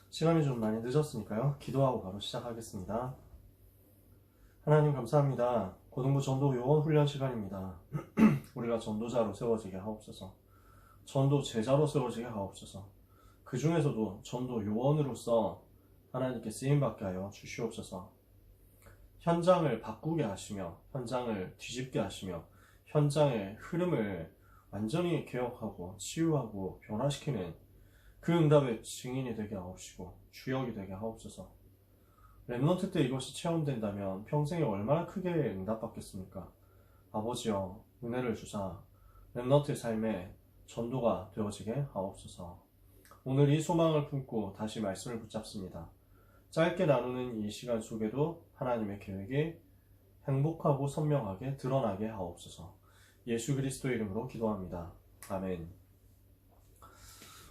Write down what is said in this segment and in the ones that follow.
시간이 좀 많이 늦었으니까요. 기도하고 바로 시작하겠습니다. 하나님 감사합니다. 고등부 전도 요원 훈련 시간입니다. 우리가 전도자로 세워지게 하옵소서. 전도 제자로 세워지게 하옵소서. 그 중에서도 전도 요원으로서 하나님께 쓰임받게 하여 주시옵소서. 현장을 바꾸게 하시며 현장을 뒤집게 하시며 현장의 흐름을 완전히 개혁하고 치유하고 변화시키는 그 응답의 증인이 되게 하옵시고 주역이 되게 하옵소서. 렘넌트 때 이것이 체험된다면 평생에 얼마나 크게 응답받겠습니까? 아버지여 은혜를 주사 렘넌트의 삶에 전도가 되어지게 하옵소서. 오늘 이 소망을 품고 다시 말씀을 붙잡습니다. 짧게 나누는 이 시간 속에도 하나님의 계획이 행복하고 선명하게 드러나게 하옵소서. 예수 그리스도의 이름으로 기도합니다. 아멘.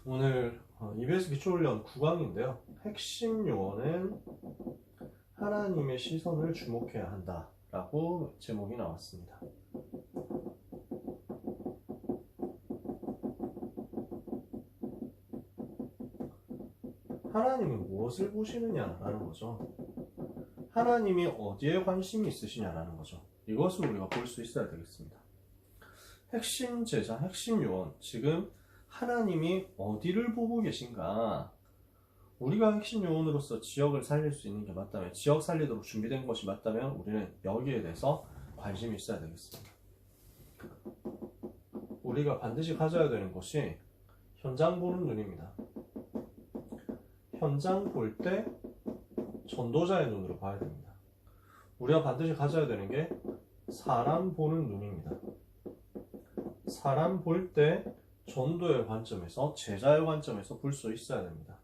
오늘 EBS 기초훈련 9강인데요. 핵심 요원은 하나님의 시선을 주목해야 한다 라고 제목이 나왔습니다. 하나님은 무엇을 보시느냐라는 거죠. 하나님이 어디에 관심이 있으시냐라는 거죠. 이것을 우리가 볼 수 있어야 되겠습니다. 핵심 제자, 핵심 요원, 지금 하나님이 어디를 보고 계신가? 우리가 핵심 요원으로서 지역을 살릴 수 있는 게 맞다면, 지역 살리도록 준비된 것이 맞다면 우리는 여기에 대해서 관심이 있어야 되겠습니다. 우리가 반드시 가져야 되는 것이 현장 보는 눈입니다. 현장 볼 때 전도자의 눈으로 봐야 됩니다. 우리가 반드시 가져야 되는 게 사람 보는 눈입니다. 사람 볼 때 전도의 관점에서, 제자의 관점에서 볼 수 있어야 됩니다.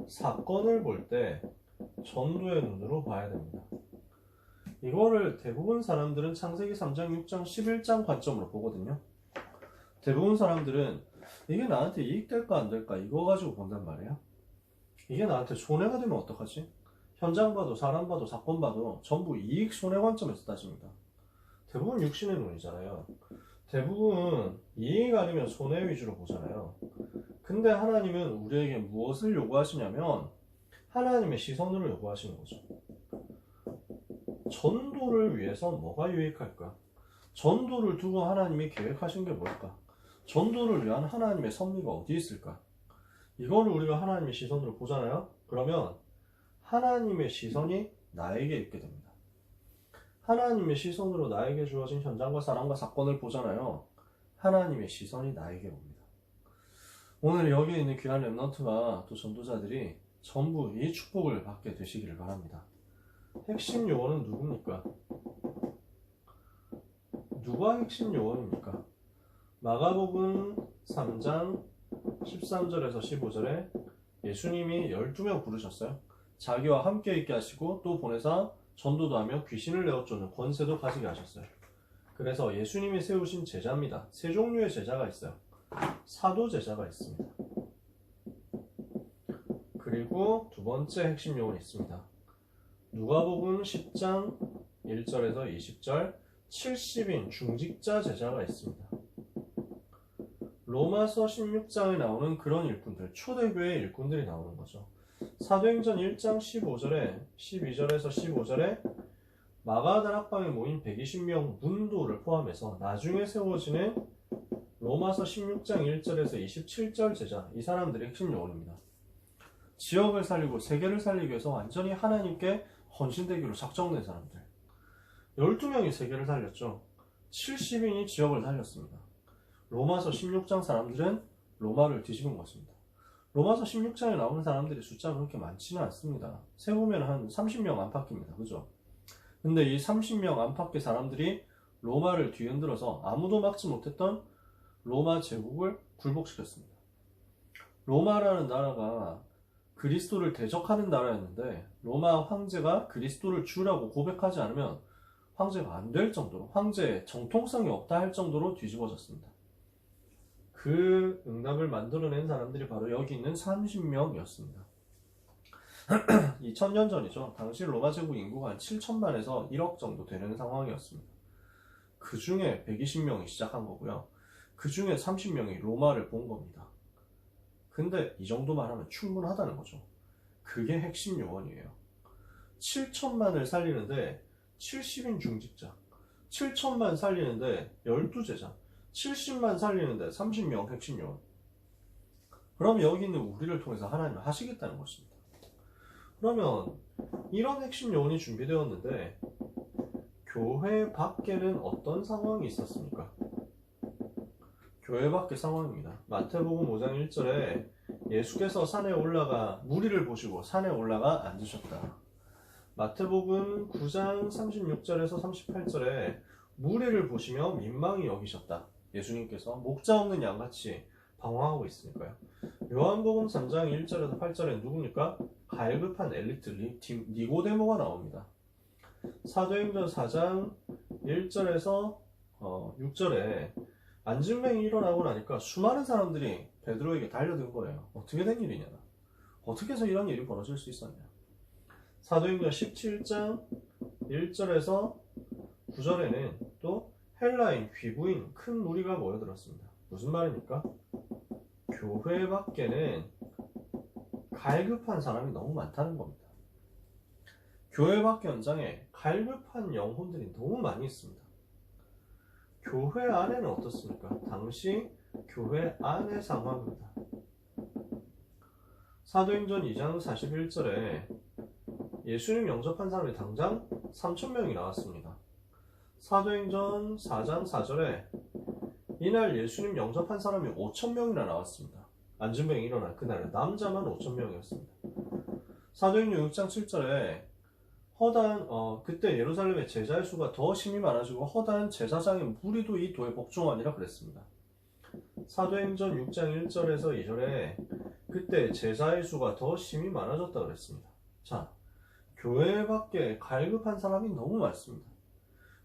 사건을 볼 때 전도의 눈으로 봐야 됩니다. 이거를 대부분 사람들은 창세기 3장, 6장, 11장 관점으로 보거든요. 대부분 사람들은 이게 나한테 이익될까 안 될까 이거 가지고 본단 말이에요. 이게 나한테 손해가 되면 어떡하지? 현장 봐도 사람 봐도 사건 봐도 전부 이익 손해 관점에서 따집니다. 대부분 육신의 눈이잖아요. 대부분 이익 아니면 손해 위주로 보잖아요. 근데 하나님은 우리에게 무엇을 요구하시냐면 하나님의 시선으로 요구하시는 거죠. 전도를 위해서 뭐가 유익할까? 전도를 두고 하나님이 계획하신 게 뭘까? 전도를 위한 하나님의 섭리가 어디 있을까? 이거를 우리가 하나님의 시선으로 보잖아요. 그러면 하나님의 시선이 나에게 있게 됩니다. 하나님의 시선으로 나에게 주어진 현장과 사람과 사건을 보잖아요. 하나님의 시선이 나에게 옵니다. 오늘 여기에 있는 귀한 렘넌트와 또 전도자들이 전부 이 축복을 받게 되시기를 바랍니다. 핵심 요원은 누굽니까? 누가 핵심 요원입니까? 마가복음 3장 13절에서 15절에 예수님이 12명 부르셨어요. 자기와 함께 있게 하시고 또 보내사 전도도 하며 귀신을 내어쫓는 권세도 가지게 하셨어요. 그래서 예수님이 세우신 제자입니다. 세 종류의 제자가 있어요. 사도 제자가 있습니다. 그리고 두 번째 핵심 요원이 있습니다. 누가복음 10장 1절에서 20절 70인 중직자 제자가 있습니다. 로마서 16장에 나오는 그런 일꾼들, 초대교회 일꾼들이 나오는 거죠. 사도행전 1장 15절에 12절에서 15절에 마가다락방에 모인 120명 문도를 포함해서 나중에 세워지는 로마서 16장 1절에서 27절 제자, 이 사람들이 핵심 요원입니다. 지역을 살리고 세계를 살리기 위해서 완전히 하나님께 헌신되기로 작정된 사람들. 12명이 세계를 살렸죠. 70인이 지역을 살렸습니다. 로마서 16장 사람들은 로마를 뒤집은 것입니다. 로마서 16장에 나오는 사람들의 숫자가 그렇게 많지는 않습니다. 세보면 한 30명 안팎입니다. 그죠? 근데 이 30명 안팎의 사람들이 로마를 뒤흔들어서 아무도 막지 못했던 로마 제국을 굴복시켰습니다. 로마라는 나라가 그리스도를 대적하는 나라였는데 로마 황제가 그리스도를 주라고 고백하지 않으면 황제가 안 될 정도로, 황제의 정통성이 없다 할 정도로 뒤집어졌습니다. 그 응답을 만들어낸 사람들이 바로 여기 있는 30명이었습니다. 2000년 전이죠. 당시 로마 제국 인구가 한 7천만에서 1억 정도 되는 상황이었습니다. 그 중에 120명이 시작한 거고요. 그 중에 30명이 로마를 본 겁니다. 근데 이 정도만 하면 충분하다는 거죠. 그게 핵심 요원이에요. 7천만을 살리는데 70인 중직자, 7천만 살리는데 12제자, 70만 살리는데 30명 핵심 요원. 그럼 여기 있는 우리를 통해서 하나님을 하시겠다는 것입니다. 그러면 이런 핵심 요원이 준비되었는데 교회 밖에는 어떤 상황이 있었습니까? 교회 밖의 상황입니다. 마태복음 5장 1절에 예수께서 산에 올라가 무리를 보시고 산에 올라가 앉으셨다. 마태복음 9장 36절에서 38절에 무리를 보시며 민망히 여기셨다. 예수님께서 목자 없는 양같이 방황하고 있으니까요. 요한복음 3장 1절에서 8절에 누굽니까? 갈급한 엘리트 니고데모가 나옵니다. 사도행전 4장 1절에서 6절에 안진뱅이 일어나고 나니까 수많은 사람들이 베드로에게 달려든 거예요. 어떻게 된 일이냐? 어떻게 해서 이런 일이 벌어질 수 있었냐? 사도행전 17장 1절에서 9절에는 또 헬라인, 귀부인 큰 무리가 모여들었습니다. 무슨 말입니까? 교회 밖에는 갈급한 사람이 너무 많다는 겁니다. 교회 밖 현장에 갈급한 영혼들이 너무 많이 있습니다. 교회 안에는 어떻습니까? 당시 교회 안의 상황입니다. 사도행전 2장 41절에 예수님 영접한 사람이 당장 3,000명이 나왔습니다. 사도행전 4장 4절에 이날 예수님 영접한 사람이 5,000명이나 나왔습니다. 안진뱅이 일어난 그날은 남자만 5,000명이었습니다. 사도행전 6장 7절에 그때 예루살렘의 제자의 수가 더 심히 많아지고 허다한 제사장의 무리도 이 도에 복종하니라 그랬습니다. 사도행전 6장 1절에서 2절에 그때 제자의 수가 더 심히 많아졌다 그랬습니다. 자, 교회 밖에 갈급한 사람이 너무 많습니다.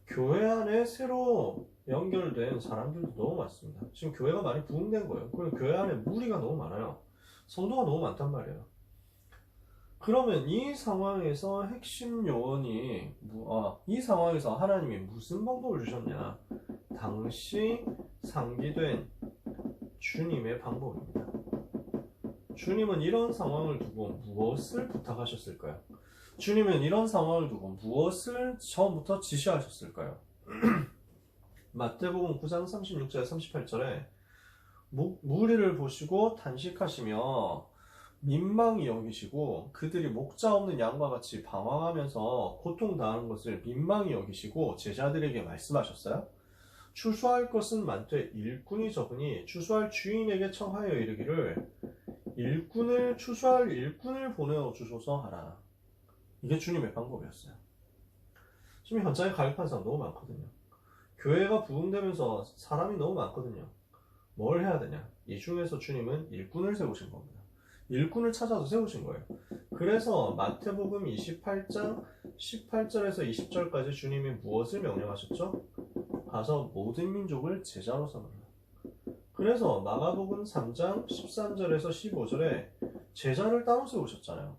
교회 안에 새로 연결된 사람들도 너무 많습니다. 지금 교회가 많이 부흥된 거예요. 그리고 교회 안에 무리가 너무 많아요. 성도가 너무 많단 말이에요. 그러면 이 상황에서 핵심 요원이 이 상황에서 하나님이 무슨 방법을 주셨냐? 당시 상기된 주님의 방법입니다. 주님은 이런 상황을 두고 무엇을 부탁하셨을까요? 주님은 이런 상황을 두고 무엇을 처음부터 지시하셨을까요? 마태복음 9장 36절 38절에 무리를 보시고 단식하시며 민망히 여기시고 그들이 목자 없는 양과 같이 방황하면서 고통당하는 것을 민망히 여기시고 제자들에게 말씀하셨어요. 추수할 것은 많되 일꾼이 적으니 추수할 주인에게 청하여 이르기를 추수할 일꾼을 보내어 주소서 하라. 이게 주님의 방법이었어요. 지금 현장에 갈급한 사람 너무 많거든요. 교회가 부흥되면서 사람이 너무 많거든요. 뭘 해야 되냐? 이 중에서 주님은 일꾼을 세우신 겁니다. 일꾼을 찾아서 세우신 거예요. 그래서 마태복음 28장 18절에서 20절까지 주님이 무엇을 명령하셨죠? 가서 모든 민족을 제자로 삼으라. 그래서 마가복음 3장 13절에서 15절에 제자를 따로 세우셨잖아요.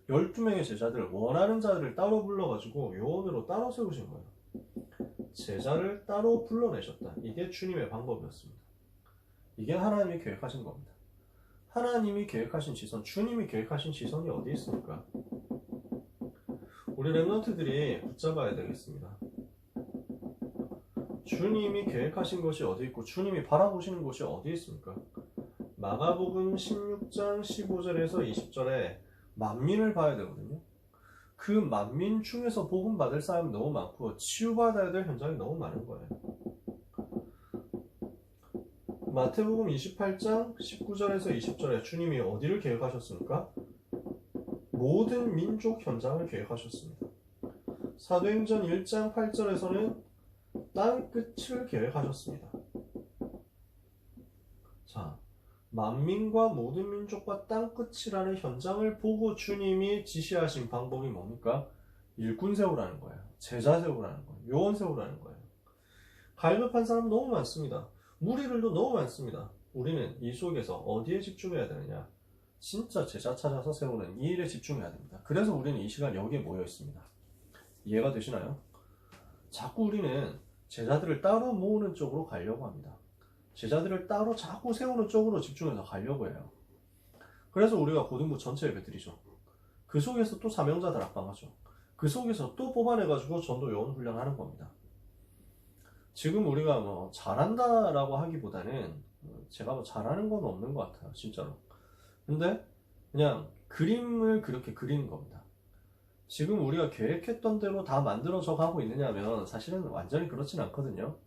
12명의 제자들, 원하는 자들을 따로 불러가지고 요원으로 따로 세우신 거예요. 제자를 따로 불러내셨다. 이게 주님의 방법이었습니다. 이게 하나님이 계획하신 겁니다. 하나님이 계획하신 시선, 주님이 계획하신 시선이 어디 있습니까? 우리 랩런트들이 붙잡아야 되겠습니다. 주님이 계획하신 것이 어디 있고 주님이 바라보시는 것이 어디 있습니까? 마가복음 16장 15절에서 20절에 만민을 봐야 되거든요. 그 만민 중에서 복음 받을 사람이 너무 많고 치유받아야 될 현장이 너무 많은 거예요. 마태복음 28장 19절에서 20절에 주님이 어디를 계획하셨습니까? 모든 민족 현장을 계획하셨습니다. 사도행전 1장 8절에서는 땅끝을 계획하셨습니다. 자, 만민과 모든 민족과 땅끝이라는 현장을 보고 주님이 지시하신 방법이 뭡니까? 일꾼 세우라는 거예요. 제자 세우라는 거예요. 요원 세우라는 거예요. 갈급한 사람 너무 많습니다. 무리들도 너무 많습니다. 우리는 이 속에서 어디에 집중해야 되느냐? 진짜 제자 찾아서 세우는 이 일에 집중해야 됩니다. 그래서 우리는 이 시간 여기에 모여 있습니다. 이해가 되시나요? 자꾸 우리는 제자들을 따로 모으는 쪽으로 가려고 합니다. 제자들을 따로 자꾸 세우는 쪽으로 집중해서 가려고 해요. 그래서 우리가 고등부 전체 예배 드리죠. 그 속에서 또 사명자들 합방하죠. 그 속에서 또 뽑아내가지고 전도 요원 훈련하는 겁니다. 지금 우리가 뭐 잘한다라고 하기보다는 제가 뭐 잘하는 건 없는 것 같아요, 진짜로. 근데 그냥 그림을 그렇게 그리는 겁니다. 지금 우리가 계획했던 대로 다 만들어져 가고 있느냐면 사실은 완전히 그렇진 않거든요.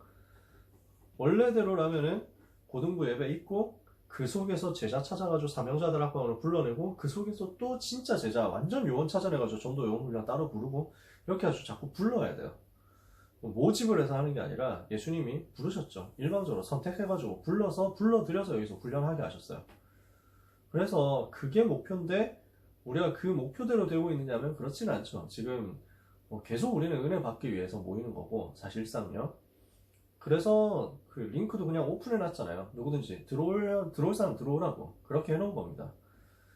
원래대로라면은 고등부 예배 있고 그 속에서 제자 찾아가지고 사명자들 합방으로 불러내고 그 속에서 또 진짜 제자 완전 요원 찾아내가지고 전도 요원 훈련 따로 부르고 이렇게 아주 자꾸 불러야 돼요. 모집을 해서 하는 게 아니라 예수님이 부르셨죠. 일방적으로 선택해가지고 불러들여서 여기서 훈련하게 하셨어요. 그래서 그게 목표인데 우리가 그 목표대로 되고 있느냐면 그렇지는 않죠. 지금 계속 우리는 은혜 받기 위해서 모이는 거고 사실상요. 그래서 그 링크도 그냥 오픈해놨잖아요. 누구든지 들어올 사람 들어오라고 그렇게 해놓은 겁니다.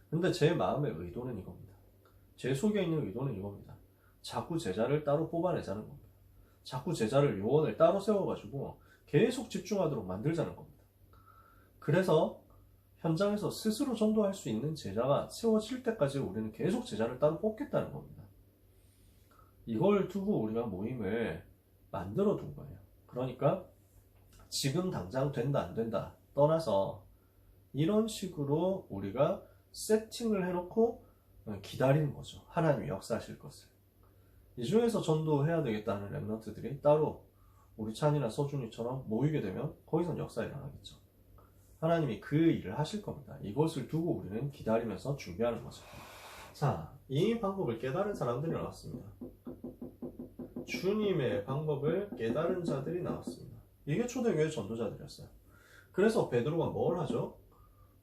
근데 제 마음의 의도는 이겁니다. 제 속에 있는 의도는 이겁니다. 자꾸 제자를 따로 뽑아내자는 겁니다. 자꾸 제자를 요원을 따로 세워가지고 계속 집중하도록 만들자는 겁니다. 그래서 현장에서 스스로 전도할 수 있는 제자가 세워질 때까지 우리는 계속 제자를 따로 뽑겠다는 겁니다. 이걸 두고 우리가 모임을 만들어 둔 거예요. 그러니까 지금 당장 된다 안 된다 떠나서 이런 식으로 우리가 세팅을 해놓고 기다리는 거죠. 하나님이 역사하실 것을. 이 중에서 전도해야 되겠다는 랩런트들이 따로 우리 찬이나 서준이처럼 모이게 되면 거기선 역사가 일어나겠죠. 하나님이 그 일을 하실 겁니다. 이것을 두고 우리는 기다리면서 준비하는 거죠. 자, 이 방법을 깨달은 사람들이 나왔습니다. 주님의 방법을 깨달은 자들이 나왔습니다. 이게 초대교회 전도자들이었어요. 그래서 베드로가 뭘 하죠?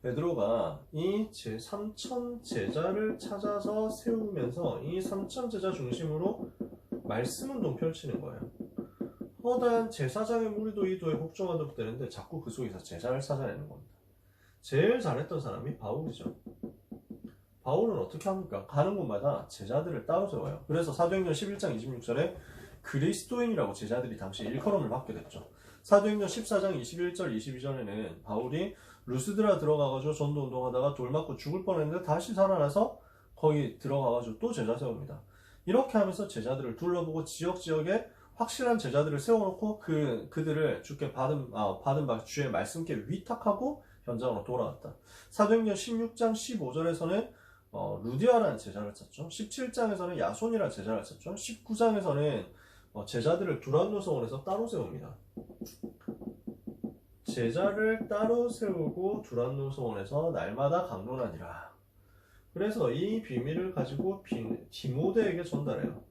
베드로가 이 제3천 제자를 찾아서 세우면서 이 3천 제자 중심으로 말씀 운동 펼치는 거예요. 허다한 제사장의 무리도 이도에 복종하도록 되는데 자꾸 그 속에서 제자를 찾아내는 겁니다. 제일 잘했던 사람이 바울이죠. 바울은 어떻게 합니까? 가는 곳마다 제자들을 따로 세워요. 그래서 사도행전 11장 26절에 그리스도인이라고 제자들이 당시 일컬음을 받게 됐죠. 사도행전 14장 21절 22절에는 바울이 루스드라 들어가가지고 전도운동하다가 돌 맞고 죽을 뻔했는데 다시 살아나서 거기 들어가가지고 또 제자 세웁니다. 이렇게 하면서 제자들을 둘러보고 지역지역에 확실한 제자들을 세워놓고 그들을 주께 받은 바 주의 말씀께 위탁하고 현장으로 돌아왔다. 사도행전 16장 15절에서는 루디아라는 제자를 찾죠. 17장에서는 야손이라는 제자를 찾죠. 19장에서는 제자들을 두란노서원에서 따로 세웁니다. 제자를 따로 세우고 두란노서원에서 날마다 강론하니라. 그래서 이 비밀을 가지고 디모데에게 전달해요.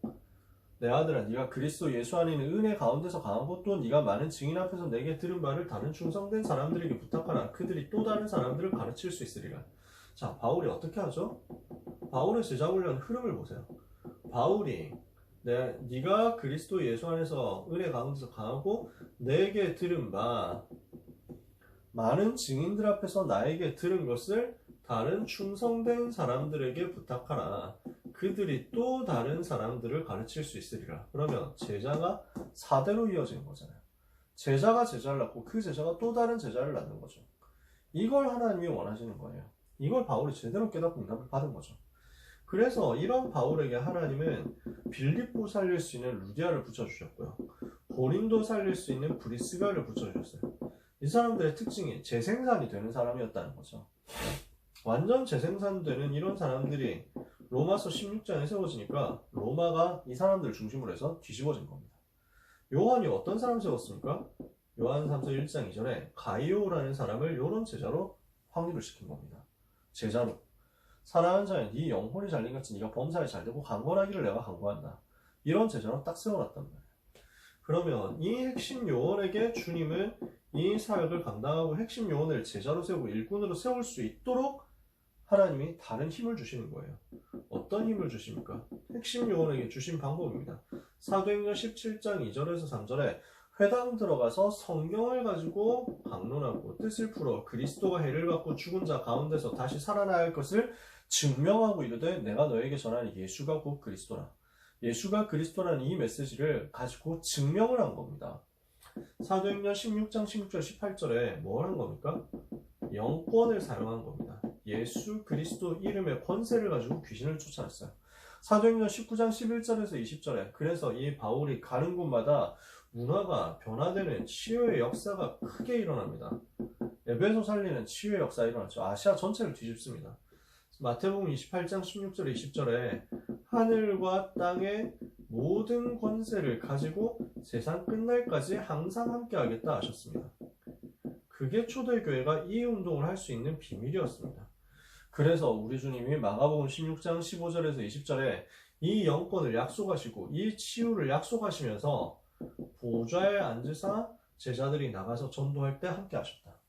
내 아들아, 네가 그리스도 예수 안에 있는 은혜 가운데서 강한 것도 네가 많은 증인 앞에서 내게 들은 바를 다른 충성된 사람들에게 부탁하라. 그들이 또 다른 사람들을 가르칠 수 있으리라. 자, 바울이 어떻게 하죠? 바울의 제자 훈련 흐름을 보세요. 바울이 네가 그리스도 예수 안에서 은혜 가운데서 강하고 내게 들은 바 많은 증인들 앞에서 나에게 들은 것을 다른 충성된 사람들에게 부탁하라. 그들이 또 다른 사람들을 가르칠 수 있으리라. 그러면 제자가 4대로 이어지는 거잖아요. 제자가 제자를 낳고 그 제자가 또 다른 제자를 낳는 거죠. 이걸 하나님이 원하시는 거예요. 이걸 바울이 제대로 깨닫고 응답을 받은 거죠. 그래서 이런 바울에게 하나님은 빌립보 살릴 수 있는 루디아를 붙여주셨고요. 고린도 살릴 수 있는 브리스가를 붙여주셨어요. 이 사람들의 특징이 재생산이 되는 사람이었다는 거죠. 완전 재생산되는 이런 사람들이 로마서 16장에 세워지니까 로마가 이 사람들을 중심으로 해서 뒤집어진 겁니다. 요한이 어떤 사람 세웠습니까? 요한 3서 1장 2절에 가이오라는 사람을 요런 제자로 확립을 시킨 겁니다. 제자로. 사랑하는 자여, 네 영혼이 잘린같이 네가 범사에 잘되고 강건하기를 내가 간구한다. 이런 제자로 딱 세워놨단 말이에요. 그러면 이 핵심 요원에게 주님은 이 사역을 감당하고 핵심 요원을 제자로 세우고 일꾼으로 세울 수 있도록 하나님이 다른 힘을 주시는 거예요. 어떤 힘을 주십니까? 핵심 요원에게 주신 방법입니다. 사도행전 17장 2절에서 3절에 회당 들어가서 성경을 가지고 강론하고 뜻을 풀어 그리스도가 해를 받고 죽은 자 가운데서 다시 살아나야 할 것을 증명하고 이르되 내가 너에게 전하니 예수가 곧 그리스도라. 예수가 그리스도라는 이 메시지를 가지고 증명을 한 겁니다. 사도행전 16장 16절 18절에 뭘 한 겁니까? 영권을 사용한 겁니다. 예수 그리스도 이름의 권세를 가지고 귀신을 쫓아냈어요. 사도행전 19장 11절에서 20절에 그래서 이 바울이 가는 곳마다 문화가 변화되는 치유의 역사가 크게 일어납니다. 에베소 살리는 치유의 역사가 일어났죠. 아시아 전체를 뒤집습니다. 마태복음 28장 16절 20절에 하늘과 땅의 모든 권세를 가지고 세상 끝날까지 항상 함께 하겠다 하셨습니다. 그게 초대교회가 이 운동을 할 수 있는 비밀이었습니다. 그래서 우리 주님이 마가복음 16장 15절에서 20절에 이 영권을 약속하시고 이 치유를 약속하시면서 보좌에 앉으사 제자들이 나가서 전도할 때 함께 하셨다.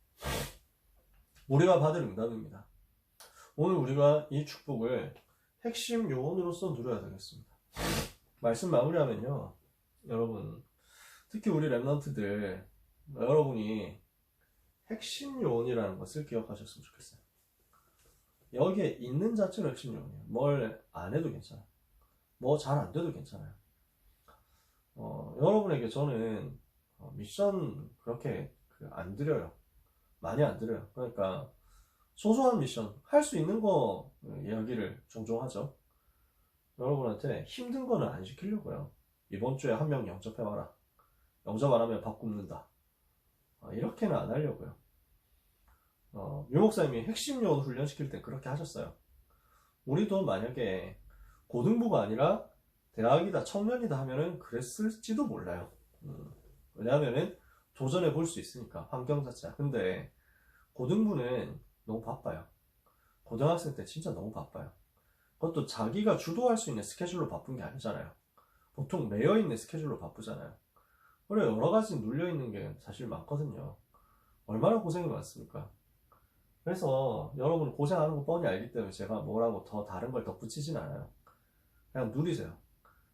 우리가 받을 응답입니다. 오늘 우리가 이 축복을 핵심 요원으로서 누려야 되겠습니다. 말씀 마무리하면요, 여러분, 특히 우리 랩런트들, 여러분이 핵심 요원이라는 것을 기억하셨으면 좋겠어요. 여기에 있는 자체로 핵심 요원이에요. 뭘 안 해도 괜찮아요. 뭐 잘 안 돼도 괜찮아요. 여러분에게 저는 미션 그렇게 안 드려요. 많이 안 드려요. 그러니까 소소한 미션, 할 수 있는 거 이야기를 종종 하죠. 여러분한테 힘든 거는 안 시키려고요. 이번 주에 한 명 영접해와라. 영접 안 하면 밥 굶는다. 이렇게는 안 하려고요. 유 목사님이 핵심 요원 훈련시킬 때 그렇게 하셨어요. 우리도 만약에 고등부가 아니라 대학이다, 청년이다 하면은 그랬을지도 몰라요. 왜냐하면은 도전해 볼 수 있으니까, 환경 자체가. 근데 고등부는 너무 바빠요. 고등학생 때 진짜 너무 바빠요. 그것도 자기가 주도할 수 있는 스케줄로 바쁜 게 아니잖아요. 보통 매여있는 스케줄로 바쁘잖아요. 그래, 여러 가지 눌려있는 게 사실 많거든요. 얼마나 고생이 많습니까? 그래서 여러분 고생하는 거 뻔히 알기 때문에 제가 뭐라고 더 다른 걸 덧붙이진 않아요. 그냥 누리세요.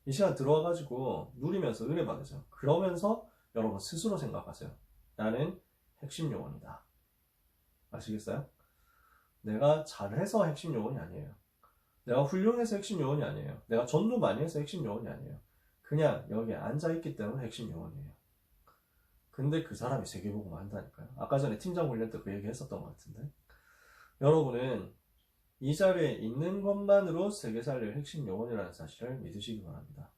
이 시간 들어와가지고 누리면서 은혜 받으세요. 그러면서 여러분 스스로 생각하세요. 나는 핵심 요원이다. 아시겠어요? 내가 잘해서 핵심 요원이 아니에요. 내가 훌륭해서 핵심 요원이 아니에요. 내가 전도 많이 해서 핵심 요원이 아니에요. 그냥 여기에 앉아있기 때문에 핵심 요원이에요. 근데 그 사람이 세계복음 한다니까요. 아까 전에 팀장 훈련 때 그 얘기 했었던 것 같은데, 여러분은 이 자리에 있는 것만으로 세계 살릴 핵심 요원이라는 사실을 믿으시기 바랍니다.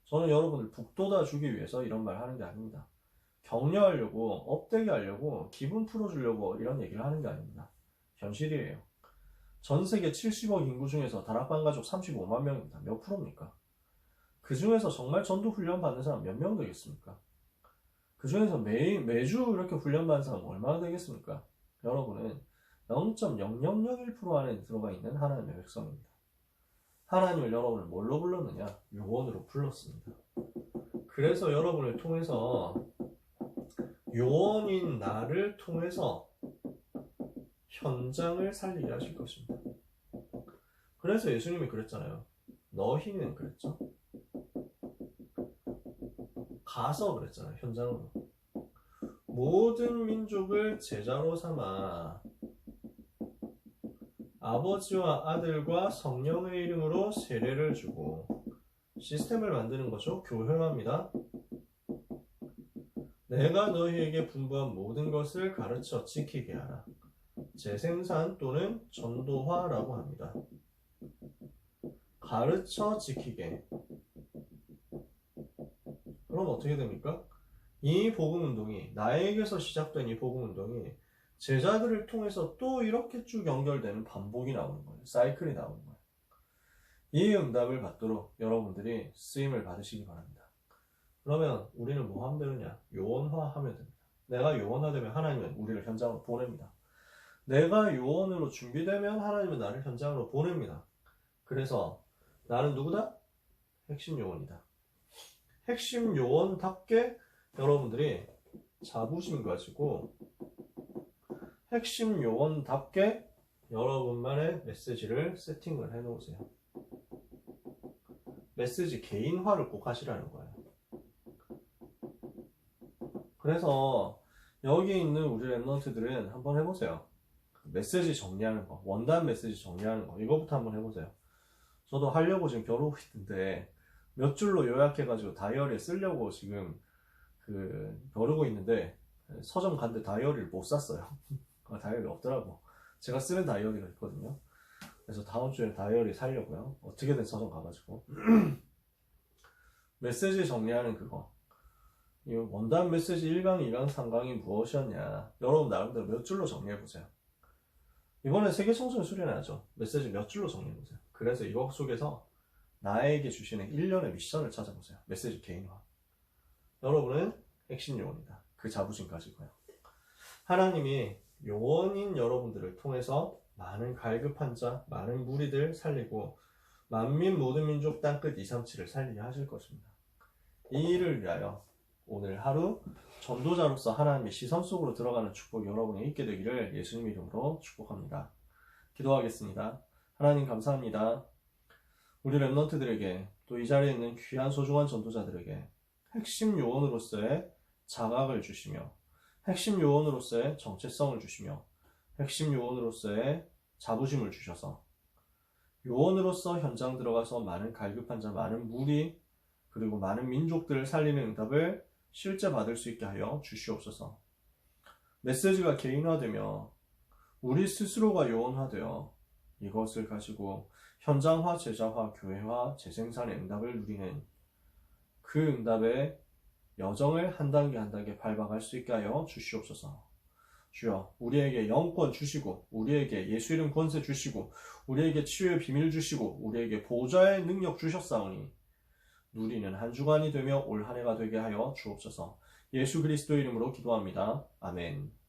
저는 여러분을 북돋아 주기 위해서 이런 말 하는 게 아닙니다. 격려하려고, 업되게 하려고, 기분 풀어주려고 이런 얘기를 하는 게 아닙니다. 현실이에요. 전 세계 70억 인구 중에서 다락방 가족 35만 명입니다. 몇 프로입니까? 그 중에서 정말 전도 훈련 받는 사람 몇 명 되겠습니까? 그 중에서 매주 이렇게 훈련 받는 사람 얼마나 되겠습니까? 여러분은 0.0001% 안에 들어가 있는 하나님의 백성입니다. 하나님을 여러분을 뭘로 불렀느냐? 요원으로 불렀습니다. 그래서 여러분을 통해서, 요원인 나를 통해서 현장을 살리게 하실 것입니다. 그래서 예수님이 그랬잖아요. 너희는 그랬죠? 가서 그랬잖아요. 현장으로. 모든 민족을 제자로 삼아 아버지와 아들과 성령의 이름으로 세례를 주고, 시스템을 만드는 거죠. 교회화입니다. 내가 너희에게 분부한 모든 것을 가르쳐 지키게 하라. 재생산 또는 전도화라고 합니다. 가르쳐 지키게. 그럼 어떻게 됩니까? 이 복음운동이, 나에게서 시작된 이 복음운동이 제자들을 통해서 또 이렇게 쭉 연결되는 반복이 나오는 거예요. 사이클이 나오는 거예요. 이 응답을 받도록 여러분들이 쓰임을 받으시기 바랍니다. 그러면 우리는 뭐 하면 되느냐? 요원화하면 됩니다. 내가 요원화되면 하나님은 우리를 현장으로 보냅니다. 내가 요원으로 준비되면 하나님은 나를 현장으로 보냅니다. 그래서 나는 누구다? 핵심 요원이다. 핵심 요원답게 여러분들이 자부심 가지고 핵심 요원답게 여러분만의 메시지를 세팅을 해 놓으세요. 메시지 개인화를 꼭 하시라는 거예요. 그래서 여기 있는 우리 랩런트들은 한번 해보세요. 메시지 정리하는 거, 원단 메시지 정리하는 거, 이거부터 한번 해보세요. 저도 하려고 지금 겨루고 있는데 몇 줄로 요약해가지고 다이어리에 쓰려고 지금 벼르고 있는데 서점 갔는데 다이어리를 못 샀어요. 다이어리 없더라고. 제가 쓰는 다이어리가 있거든요. 그래서 다음 주에 다이어리 사려고요. 어떻게든 서점 가가지고 메시지 정리하는 그거. 이 원단 메시지 1강, 2강, 3강이 무엇이었냐. 여러분 나름대로 몇 줄로 정리해보세요. 이번에 세계청소년 수련해야죠. 메시지 몇 줄로 정리해보세요. 그래서 이거 속에서 나에게 주시는 1년의 미션을 찾아보세요. 메시지 개인화. 여러분은 핵심 요원이다. 그 자부심 가지고요. 하나님이 요원인 여러분들을 통해서 많은 갈급한 자, 많은 무리들 살리고 만민 모든 민족 땅끝 237을 살리게 하실 것입니다. 이 일을 위하여 오늘 하루 전도자로서 하나님의 시선 속으로 들어가는 축복이 여러분에 있게 되기를 예수님 이름으로 축복합니다. 기도하겠습니다. 하나님 감사합니다. 우리 랩런트들에게 또 이 자리에 있는 귀한 소중한 전도자들에게 핵심 요원으로서의 자각을 주시며 핵심 요원으로서의 정체성을 주시며 핵심 요원으로서의 자부심을 주셔서 요원으로서 현장 들어가서 많은 갈급한 자, 많은 무리 그리고 많은 민족들을 살리는 응답을 실제 받을 수 있게 하여 주시옵소서. 메시지가 개인화되며 우리 스스로가 요원화되어 이것을 가지고 현장화, 제자화, 교회화, 재생산의 응답을 누리는 그 응답의 여정을 한 단계 한 단계 밟아갈 수 있게 하여 주시옵소서. 주여, 우리에게 영권 주시고 우리에게 예수 이름 권세 주시고 우리에게 치유의 비밀 주시고 우리에게 보좌의 능력 주셨사오니 누리는 한 주간이 되며 올 한 해가 되게 하여 주옵소서. 예수 그리스도 이름으로 기도합니다. 아멘.